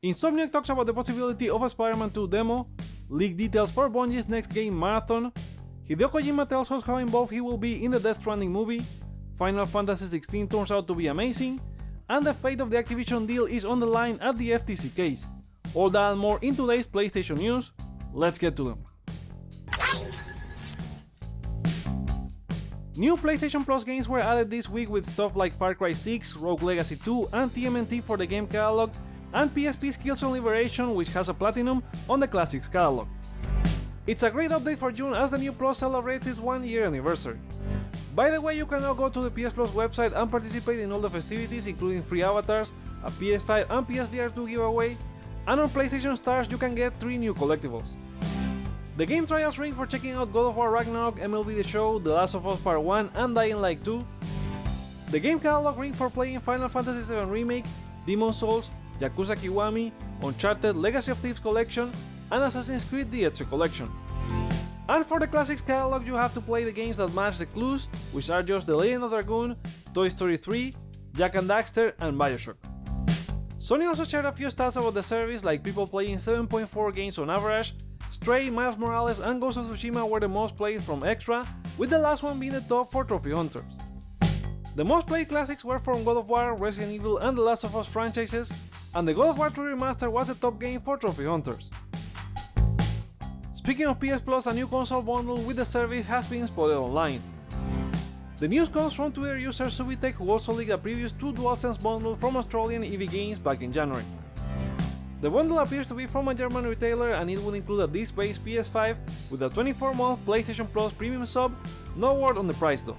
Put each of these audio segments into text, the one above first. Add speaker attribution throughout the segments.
Speaker 1: Insomniac talks about the possibility of a Spider-Man 2 demo, leaked details for Bungie's next game Marathon, Hideo Kojima tells us how involved he will be in the Death Stranding movie, Final Fantasy XVI turns out to be amazing, and the fate of the Activision deal is on the line at the FTC case. All that and more in today's PlayStation news. Let's get to them. New PlayStation Plus games were added this week with stuff like Far Cry 6, Rogue Legacy 2, and TMNT for the game catalog, and PSP's Killzone Liberation, which has a platinum on the Classics catalog. It's a great update for June as the new Plus celebrates its 1-year anniversary. By the way, you can now go to the PS Plus website and participate in all the festivities, including free avatars, a PS5 and PSVR 2 giveaway, and on PlayStation Stars you can get 3 new collectibles. The game trials ring for checking out God of War Ragnarok, MLB The Show, The Last of Us Part 1 and Dying Light 2. The game catalog ring for playing Final Fantasy VII Remake, Demon's Souls, Yakuza Kiwami, Uncharted Legacy of Thieves Collection, and Assassin's Creed The Ezio Collection. And for the Classics catalog you have to play the games that match the clues, which are just The Legend of Dragoon, Toy Story 3, Jak and Daxter, and Bioshock. Sony also shared a few stats about the service, like people playing 7.4 games on average. Stray, Miles Morales, and Ghost of Tsushima were the most played from Extra, with the last one being the top for trophy hunters. The most played classics were from God of War, Resident Evil, and The Last of Us franchises, and the God of War 3 Remaster was the top game for trophy hunters. Speaking of PS Plus, a new console bundle with the service has been spotted online. The news comes from Twitter user Subitech, who also leaked a previous 2 DualSense bundle from Australian EV Games back in January. The bundle appears to be from a German retailer and it would include a disc-based PS5 with a 24-month PlayStation Plus premium sub, no word on the price though.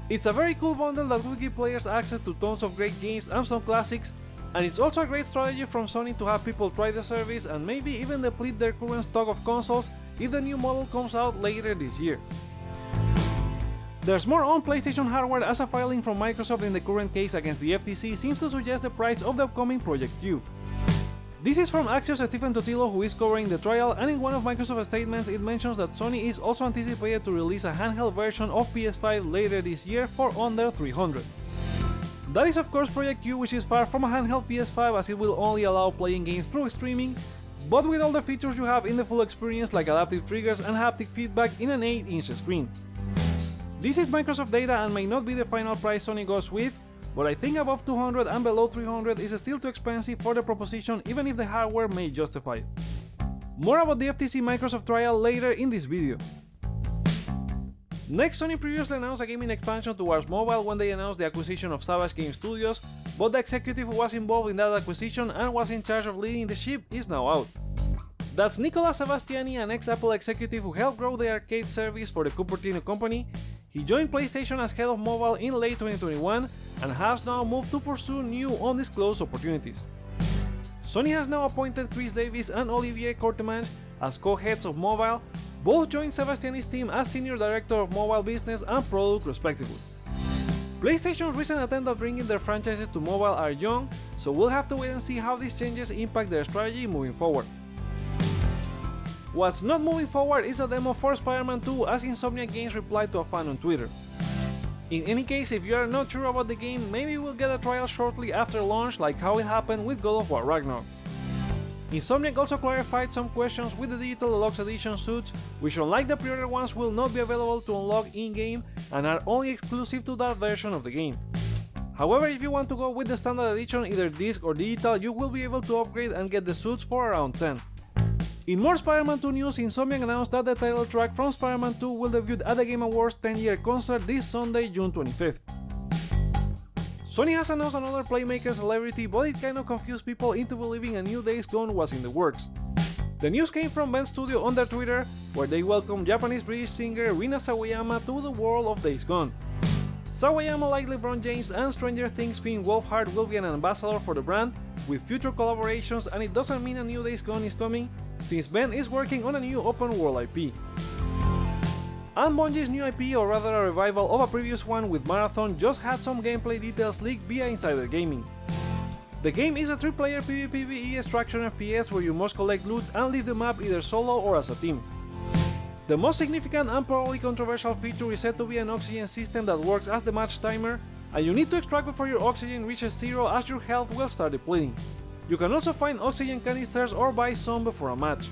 Speaker 1: It's a very cool bundle that will give players access to tons of great games and some classics, and it's also a great strategy from Sony to have people try the service and maybe even deplete their current stock of consoles if the new model comes out later this year. There's more on PlayStation hardware, as a filing from Microsoft in the current case against the FTC seems to suggest the price of the upcoming Project Q. This is from Axios' Stephen Totilo, who is covering the trial, and in one of Microsoft's statements it mentions that Sony is also anticipated to release a handheld version of PS5 later this year for under $300. That is of course Project Q, which is far from a handheld PS5 as it will only allow playing games through streaming, but with all the features you have in the full experience like adaptive triggers and haptic feedback in an 8-inch screen. This is Microsoft data and may not be the final price Sony goes with, but I think above 200 and below 300 is still too expensive for the proposition, even if the hardware may justify it. More about the FTC Microsoft trial later in this video. Next, Sony previously announced a gaming expansion towards mobile when they announced the acquisition of Savage Game Studios, but the executive who was involved in that acquisition and was in charge of leading the ship is now out. That's Nicolas Sebastiani, an ex-Apple executive who helped grow the arcade service for the Cupertino company. He joined PlayStation as head of mobile in late 2021 and has now moved to pursue new undisclosed opportunities. Sony has now appointed Chris Davis and Olivier Courtemanche as co-heads of mobile. Both joined Sebastiani's team as senior director of mobile business and product respectively. PlayStation's recent attempt at bringing their franchises to mobile are young, so we'll have to wait and see how these changes impact their strategy moving forward. What's not moving forward is a demo for Spider-Man 2, as Insomniac Games replied to a fan on Twitter. In any case, if you are not sure about the game, maybe we'll get a trial shortly after launch, like how it happened with God of War Ragnarok. Insomniac also clarified some questions with the Digital Deluxe Edition suits, which unlike the pre-order ones will not be available to unlock in-game and are only exclusive to that version of the game. However, if you want to go with the standard edition, either disc or digital, you will be able to upgrade and get the suits for around 10. In more Spider-Man 2 news, Insomniac announced that the title track from Spider-Man 2 will debut at the Game Awards 10-year concert this Sunday, June 25th. Sony has announced another Playmaker celebrity, but it kind of confused people into believing a new Days Gone was in the works. The news came from Bend Studio on their Twitter, where they welcomed Japanese-British singer Rina Sawayama to the world of Days Gone. Sawayama, like LeBron James and Stranger Things fan Wolfhard, will be an ambassador for the brand, with future collaborations, and it doesn't mean a new Days Gone is coming, since Ben is working on a new open world IP. And Bungie's new IP, or rather a revival of a previous one with Marathon, just had some gameplay details leaked via Insider Gaming. The game is a 3-player PvPvE extraction FPS where you must collect loot and leave the map either solo or as a team. The most significant and probably controversial feature is said to be an oxygen system that works as the match timer, and you need to extract before your oxygen reaches 0 as your health will start depleting. You can also find oxygen canisters or buy some before a match.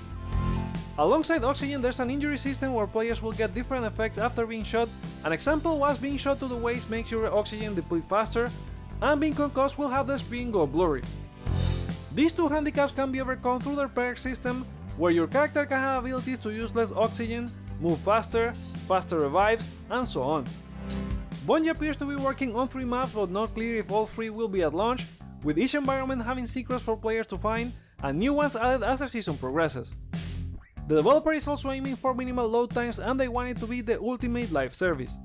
Speaker 1: Alongside oxygen, there's an injury system where players will get different effects after being shot. An example was being shot to the waist makes your oxygen deplete faster, and being concussed will have the screen go blurry. These two handicaps can be overcome through their perk system, where your character can have abilities to use less oxygen, move faster, faster revives, and so on. Bungie appears to be working on 3 maps, but not clear if all 3 will be at launch, with each environment having secrets for players to find, and new ones added as the season progresses. The developer is also aiming for minimal load times, and they want it to be the ultimate live service.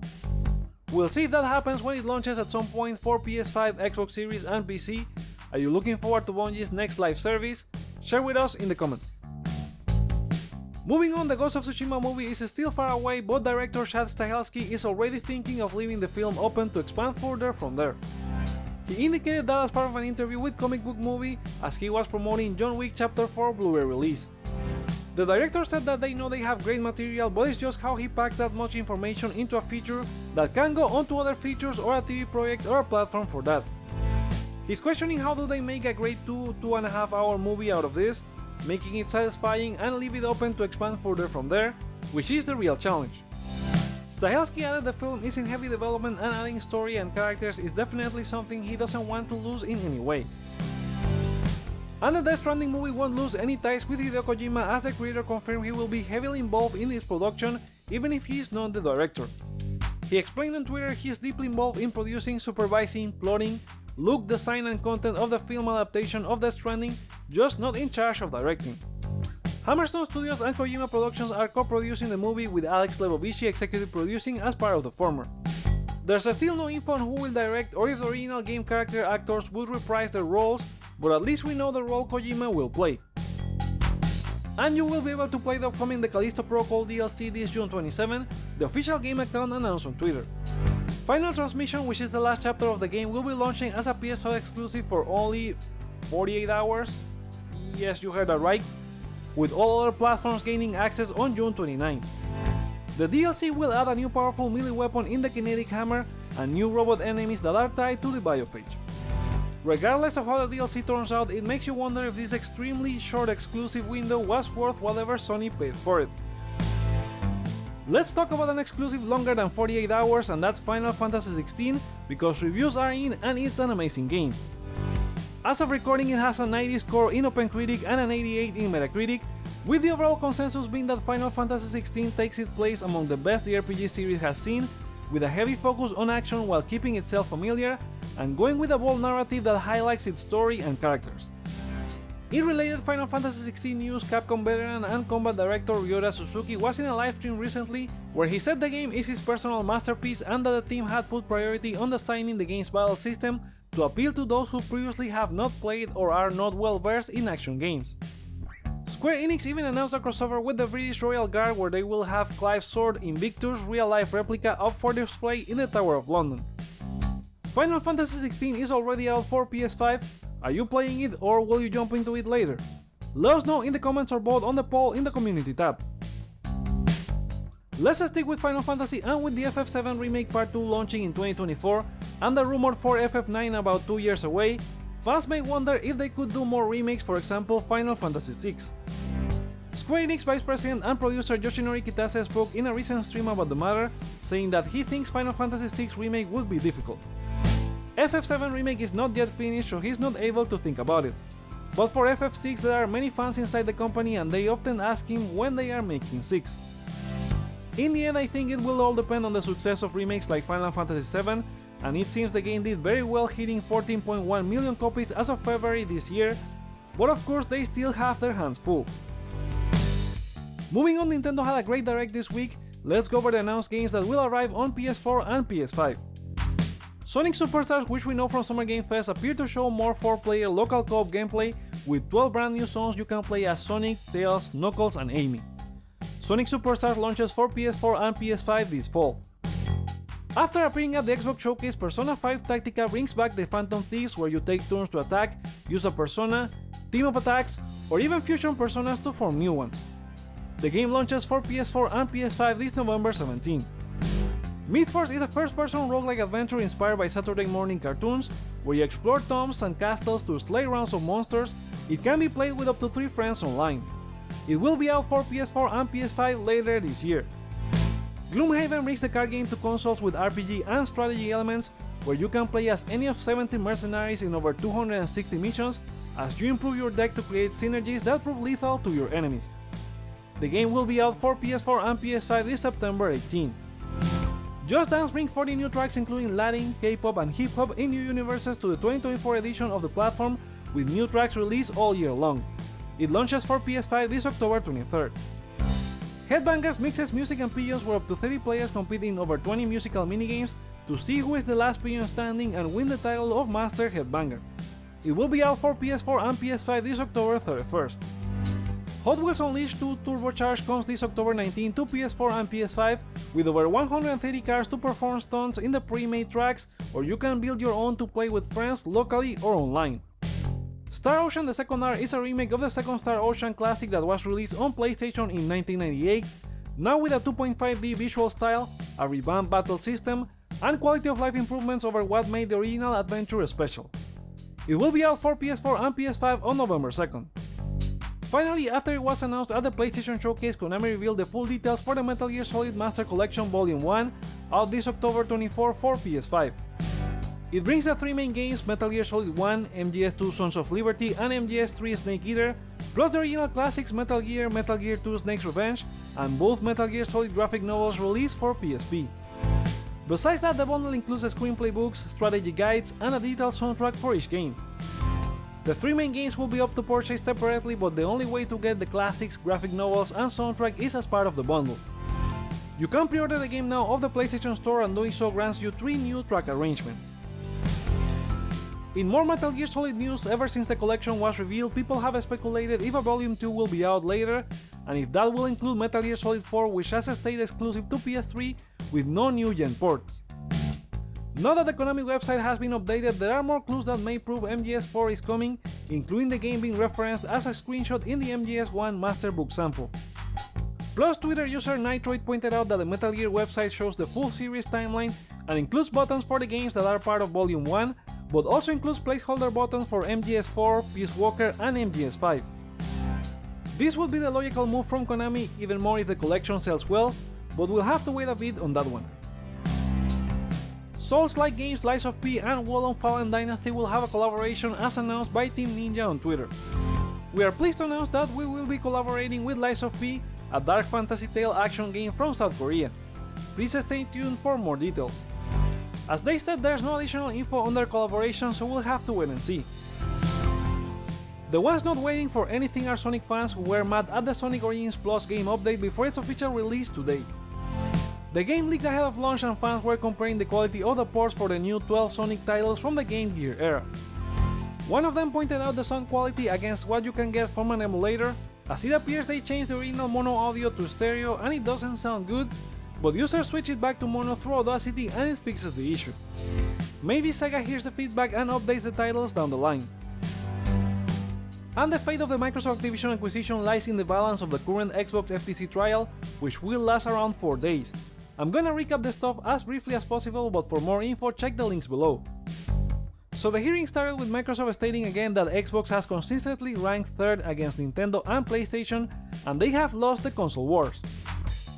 Speaker 1: We'll see if that happens when it launches at some point for PS5, Xbox Series and PC. Are you looking forward to Bungie's next live service? Share with us in the comments. Moving on, the Ghost of Tsushima movie is still far away, but director Chad Stahelski is already thinking of leaving the film open to expand further from there. He indicated that as part of an interview with Comic Book Movie as he was promoting John Wick Chapter 4 Blu-ray release. The director said that they know they have great material, but it's just how he packs that much information into a feature that can go onto other features or a TV project or a platform for that. He's questioning how do they make a great 2.5 hour movie out of this, making it satisfying and leave it open to expand further from there, which is the real challenge. Stahelski added the film is in heavy development and adding story and characters is definitely something he doesn't want to lose in any way. And the Stranding movie won't lose any ties with Hideo Kojima, as the creator confirmed he will be heavily involved in its production even if he is not the director. He explained on Twitter he is deeply involved in producing, supervising, plotting, look, design and content of the film adaptation of Death Stranding, just not in charge of directing. Hammerstone Studios and Kojima Productions are co-producing the movie, with Alex Lebovici executive producing as part of the former. There's still no info on who will direct or if the original game character actors would reprise their roles, but at least we know the role Kojima will play. And you will be able to play the upcoming The Callisto Protocol DLC this June 27, the official game account announced on Twitter. Final Transmission, which is the last chapter of the game, will be launching as a PS5 exclusive for only 48 hours, yes you heard that right, with all other platforms gaining access on June 29. The DLC will add a new powerful melee weapon in the kinetic hammer and new robot enemies that are tied to the biophage. Regardless of how the DLC turns out, it makes you wonder if this extremely short exclusive window was worth whatever Sony paid for it. Let's talk about an exclusive longer than 48 hours, and that's Final Fantasy XVI, because reviews are in and it's an amazing game. As of recording, it has a 90 score in OpenCritic and an 88 in Metacritic, with the overall consensus being that Final Fantasy XVI takes its place among the best the RPG series has seen, with a heavy focus on action while keeping itself familiar and going with a bold narrative that highlights its story and characters. In related Final Fantasy XVI news, Capcom veteran and combat director Ryota Suzuki was in a livestream recently where he said the game is his personal masterpiece and that the team had put priority on designing the game's battle system to appeal to those who previously have not played or are not well versed in action games. Square Enix even announced a crossover with the British Royal Guard where they will have Clive's sword Invictus real-life replica up for display in the Tower of London. Final Fantasy XVI is already out for PS5. Are you playing it or will you jump into it later? Let us know in the comments or vote on the poll in the community tab. Let's stick with Final Fantasy and with the FF7 Remake Part 2 launching in 2024 and the rumored for FF9 about 2 years away, fans may wonder if they could do more remakes, for example Final Fantasy VI. Square Enix Vice President and producer Yoshinori Kitase spoke in a recent stream about the matter, saying that he thinks Final Fantasy VI Remake would be difficult. FF7 Remake is not yet finished, so he's not able to think about it. But for FF6 there are many fans inside the company and they often ask him when they are making 6. In the end, I think it will all depend on the success of remakes like Final Fantasy VII, and it seems the game did very well, hitting 14.1 million copies as of February this year, but of course they still have their hands full. Moving on, Nintendo had a great direct this week. Let's go over the announced games that will arrive on PS4 and PS5. Sonic Superstars, which we know from Summer Game Fest, appear to show more 4-player local co-op gameplay with 12 brand new zones you can play as Sonic, Tails, Knuckles and Amy. Sonic Superstars launches for PS4 and PS5 this fall. After appearing at the Xbox Showcase, Persona 5 Tactica brings back the Phantom Thieves, where you take turns to attack, use a persona, team up attacks, or even fusion personas to form new ones. The game launches for PS4 and PS5 this November 17. Midforce is a first-person roguelike adventure inspired by Saturday morning cartoons, where you explore tombs and castles to slay rounds of monsters. It can be played with up to 3 friends online. It will be out for PS4 and PS5 later this year. Gloomhaven brings the card game to consoles with RPG and strategy elements, where you can play as any of 70 mercenaries in over 260 missions as you improve your deck to create synergies that prove lethal to your enemies. The game will be out for PS4 and PS5 this September 18. Just Dance brings 40 new tracks including Latin, K-pop and hip-hop in new universes to the 2024 edition of the platform, with new tracks released all year long. It launches for PS5 this October 23rd. Headbangers mixes music and pigeons, where up to 30 players compete in over 20 musical minigames to see who is the last pigeon standing and win the title of Master Headbanger. It will be out for PS4 and PS5 this October 31st. Hot Wheels Unleashed 2 Turbocharged comes this October 19 to PS4 and PS5, with over 130 cars to perform stunts in the pre-made tracks, or you can build your own to play with friends locally or online. Star Ocean The Second R is a remake of the second Star Ocean classic that was released on PlayStation in 1998, now with a 2.5D visual style, a revamped battle system, and quality of life improvements over what made the original adventure special. It will be out for PS4 and PS5 on November 2nd. Finally, after it was announced at the PlayStation Showcase, Konami revealed the full details for the Metal Gear Solid Master Collection Volume 1, out this October 24 for PS5. It brings the 3 main games, Metal Gear Solid 1, MGS2 Sons of Liberty, and MGS3 Snake Eater, plus the original classics Metal Gear 2 Snake's Revenge, and both Metal Gear Solid graphic novels released for PSP. Besides that, the bundle includes screenplay books, strategy guides, and a detailed soundtrack for each game. The 3 main games will be up to purchase separately, but the only way to get the classics, graphic novels, and soundtrack is as part of the bundle. You can pre-order the game now off the PlayStation Store, and doing so grants you 3 new track arrangements. In more Metal Gear Solid news, ever since the collection was revealed, people have speculated if a Volume 2 will be out later, and if that will include Metal Gear Solid 4, which has stayed exclusive to PS3 with no new gen ports. Now that the Konami website has been updated, there are more clues that may prove MGS4 is coming, including the game being referenced as a screenshot in the MGS1 Master Book sample. Plus, Twitter user Nitroid pointed out that the Metal Gear website shows the full series timeline and includes buttons for the games that are part of Volume 1, but also includes placeholder buttons for MGS4, Peace Walker, and MGS5. This would be the logical move from Konami, even more if the collection sells well, but we'll have to wait a bit on that one. Souls-like games Lies of P and Wolong Fallen Dynasty will have a collaboration as announced by Team Ninja on Twitter. We are pleased to announce that we will be collaborating with Lies of P, a dark fantasy tale action game from South Korea. Please stay tuned for more details. As they said, there's no additional info on their collaboration, so we'll have to wait and see. The ones not waiting for anything are Sonic fans who were mad at the Sonic Origins Plus game update before its official release today. The game leaked ahead of launch, and fans were comparing the quality of the ports for the new 12 Sonic titles from the Game Gear era. One of them pointed out the sound quality against what you can get from an emulator, as it appears they changed the original mono audio to stereo and it doesn't sound good, but users switch it back to mono through Audacity and it fixes the issue. Maybe Sega hears the feedback and updates the titles down the line. And the fate of the Microsoft Activision acquisition lies in the balance of the current Xbox FTC trial, which will last around 4 days. I'm gonna recap the stuff as briefly as possible, but for more info check the links below. So the hearing started with Microsoft stating again that Xbox has consistently ranked 3rd against Nintendo and PlayStation, and they have lost the console wars.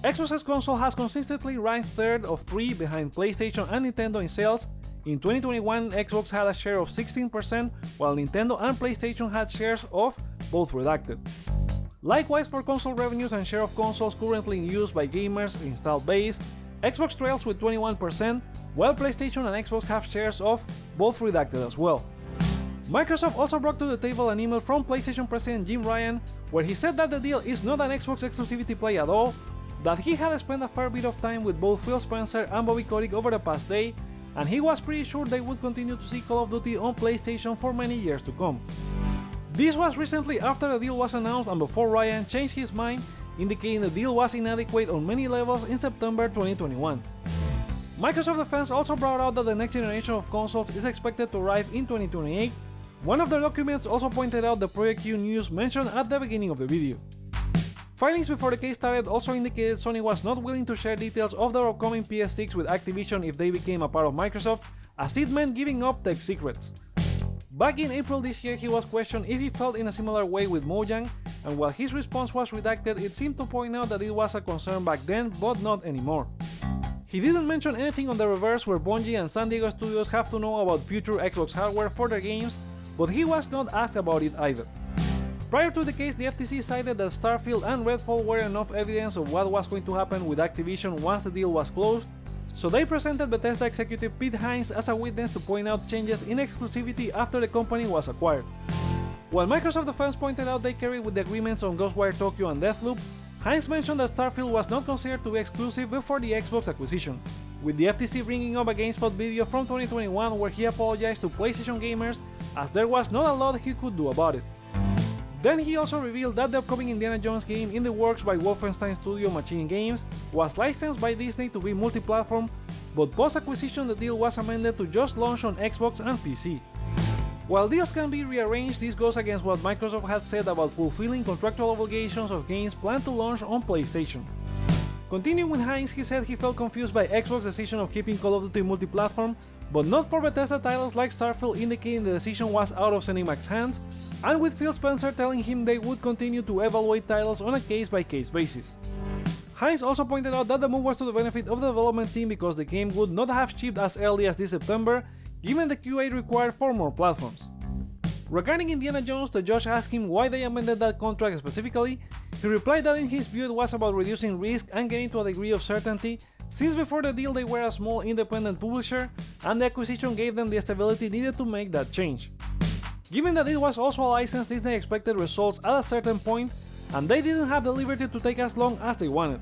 Speaker 1: Xbox's console has consistently ranked 3rd of 3 behind PlayStation and Nintendo in sales. In 2021, Xbox had a share of 16%, while Nintendo and PlayStation had shares of both redacted. Likewise, for console revenues and share of consoles currently in use by gamers' installed base, Xbox trails with 21%, while PlayStation and Xbox have shares of both redacted as well. Microsoft also brought to the table an email from PlayStation President Jim Ryan, where he said that the deal is not an Xbox exclusivity play at all, that he had spent a fair bit of time with both Phil Spencer and Bobby Kotick over the past day, and he was pretty sure they would continue to see Call of Duty on PlayStation for many years to come. This was recently after the deal was announced and before Ryan changed his mind, indicating the deal was inadequate on many levels in September 2021. Microsoft Defense also brought out that the next generation of consoles is expected to arrive in 2028. One of their documents also pointed out the Project Q news mentioned at the beginning of the video. Filings before the case started also indicated Sony was not willing to share details of their upcoming PS6 with Activision if they became a part of Microsoft, as it meant giving up tech secrets. Back in April this year, he was questioned if he felt in a similar way with Mojang, and while his response was redacted, it seemed to point out that it was a concern back then, but not anymore. He didn't mention anything on the reverse where Bungie and San Diego Studios have to know about future Xbox hardware for their games, but he was not asked about it either. Prior to the case, the FTC cited that Starfield and Redfall were enough evidence of what was going to happen with Activision once the deal was closed, so they presented Bethesda executive Pete Hines as a witness to point out changes in exclusivity after the company was acquired. While Microsoft defense pointed out they carried with the agreements on Ghostwire Tokyo and Deathloop, Hines mentioned that Starfield was not considered to be exclusive before the Xbox acquisition, with the FTC bringing up a GameSpot video from 2021 where he apologized to PlayStation gamers as there was not a lot he could do about it. Then he also revealed that the upcoming Indiana Jones game in the works by Wolfenstein Studio Machine Games was licensed by Disney to be multi-platform, but post-acquisition the deal was amended to just launch on Xbox and PC. While deals can be rearranged, this goes against what Microsoft had said about fulfilling contractual obligations of games planned to launch on PlayStation. Continuing with Hines, he said he felt confused by Xbox's decision of keeping Call of Duty multi-platform, but not for Bethesda titles like Starfield, indicating the decision was out of ZeniMax's hands, and with Phil Spencer telling him they would continue to evaluate titles on a case-by-case basis. Hines also pointed out that the move was to the benefit of the development team because the game would not have shipped as early as this September, given the QA required for more platforms. Regarding Indiana Jones, the judge asked him why they amended that contract specifically. He replied that in his view it was about reducing risk and getting to a degree of certainty, since before the deal they were a small independent publisher, and the acquisition gave them the stability needed to make that change. Given that it was also a license, Disney expected results at a certain point, and they didn't have the liberty to take as long as they wanted.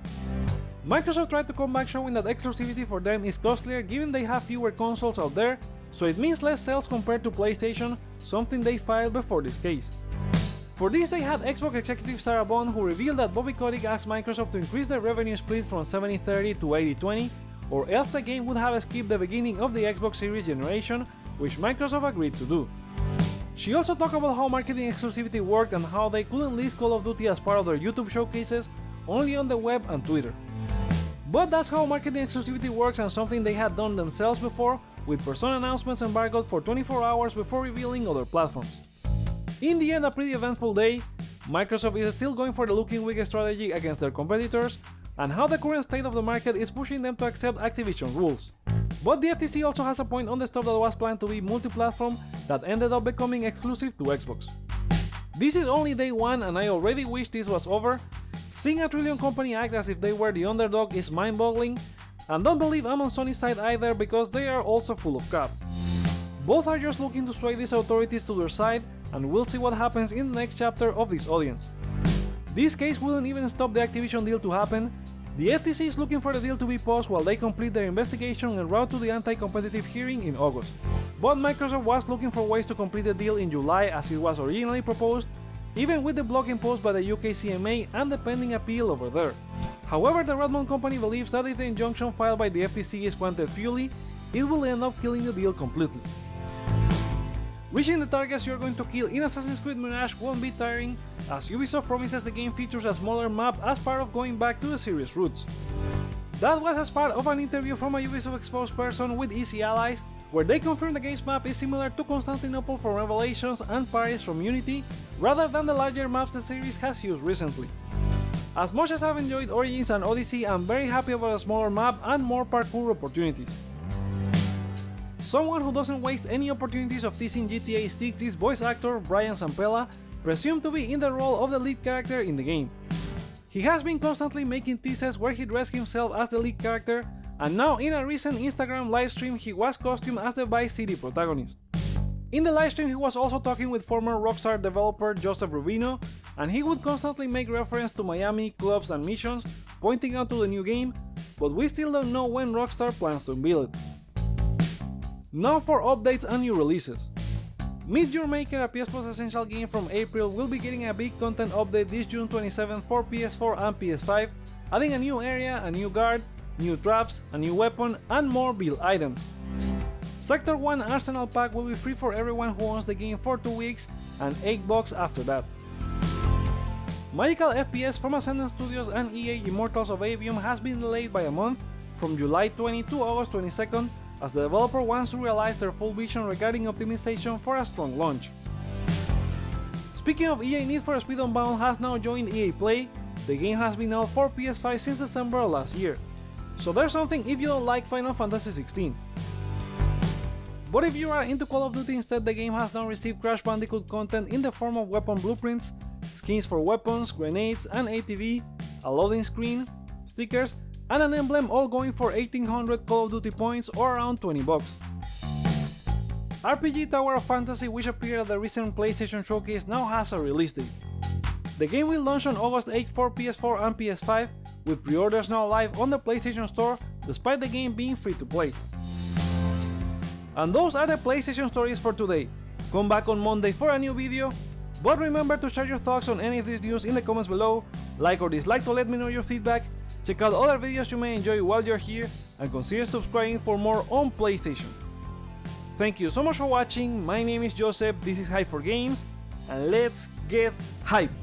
Speaker 1: Microsoft tried to come back showing that exclusivity for them is costlier given they have fewer consoles out there, so it means less sales compared to PlayStation, something they filed before this case. For this, they had Xbox executive Sarah Bond, who revealed that Bobby Kotick asked Microsoft to increase their revenue split from 70-30 to 80-20, or else the game would have skipped the beginning of the Xbox Series generation, which Microsoft agreed to do. She also talked about how marketing exclusivity worked and how they couldn't list Call of Duty as part of their YouTube showcases, only on the web and Twitter. But that's how marketing exclusivity works, and something they had done themselves before, with Persona announcements embargoed for 24 hours before revealing other platforms. In the end, a pretty eventful day. Microsoft is still going for the looking weak strategy against their competitors, and how the current state of the market is pushing them to accept Activision rules. But the FTC also has a point on the stuff that was planned to be multi-platform that ended up becoming exclusive to Xbox. This is only day one, and I already wish this was over. Seeing a trillion company act as if they were the underdog is mind-boggling, and don't believe I'm on Sony's side either because they are also full of crap. Both are just looking to sway these authorities to their side, and we'll see what happens in the next chapter of this audience. This case wouldn't even stop the Activision deal to happen. The FTC is looking for the deal to be paused while they complete their investigation en route to the anti-competitive hearing in August. But Microsoft was looking for ways to complete the deal in July as it was originally proposed, even with the block imposed by the UK CMA and the pending appeal over there. However, the Redmond company believes that if the injunction filed by the FTC is granted fully, it will end up killing the deal completely. Reaching the targets you're going to kill in Assassin's Creed Mirage won't be tiring, as Ubisoft promises the game features a smaller map as part of going back to the series' roots. That was as part of an interview from a Ubisoft spokesperson with Easy Allies, where they confirmed the game's map is similar to Constantinople from Revelations and Paris from Unity, rather than the larger maps the series has used recently. As much as I've enjoyed Origins and Odyssey, I'm very happy about a smaller map and more parkour opportunities. Someone who doesn't waste any opportunities of teasing GTA 6 is voice actor Brian Zampella, presumed to be in the role of the lead character in the game. He has been constantly making teases where he dressed himself as the lead character, and now in a recent Instagram livestream he was costumed as the Vice City protagonist. In the livestream he was also talking with former Rockstar developer Joseph Rubino, and he would constantly make reference to Miami, clubs and missions, pointing out to the new game, but we still don't know when Rockstar plans to unveil it. Now for updates and new releases. Meet Your Maker, a PS Plus Essential game from April, will be getting a big content update this June 27th for PS4 and PS5, adding a new area, a new guard, new traps, a new weapon, and more build items. Sector 1 Arsenal Pack will be free for everyone who owns the game for 2 weeks, and $8 after that. Magical FPS from Ascendant Studios and EA Immortals of Aveum has been delayed by a month, from July 20 to August 22nd, as the developer wants to realize their full vision regarding optimization for a strong launch. Speaking of EA, Need for Speed Unbound has now joined EA Play. The game has been out for PS5 since December last year, so there's something if you don't like Final Fantasy XVI. But if you are into Call of Duty instead, the game has now received Crash Bandicoot content in the form of weapon blueprints, skins for weapons, grenades and ATV, a loading screen, stickers, and an emblem, all going for 1800 Call of Duty points or around $20. RPG Tower of Fantasy, which appeared at the recent PlayStation Showcase, now has a release date. The game will launch on August 8 for PS4 and PS5, with pre-orders now live on the PlayStation Store despite the game being free to play. And those are the PlayStation stories for today. Come back on Monday for a new video, but remember to share your thoughts on any of this news in the comments below, like or dislike to let me know your feedback, check out other videos you may enjoy while you're here, and consider subscribing for more on PlayStation. Thank you so much for watching, my name is Joseph, this is Hype for Games, and let's get hype!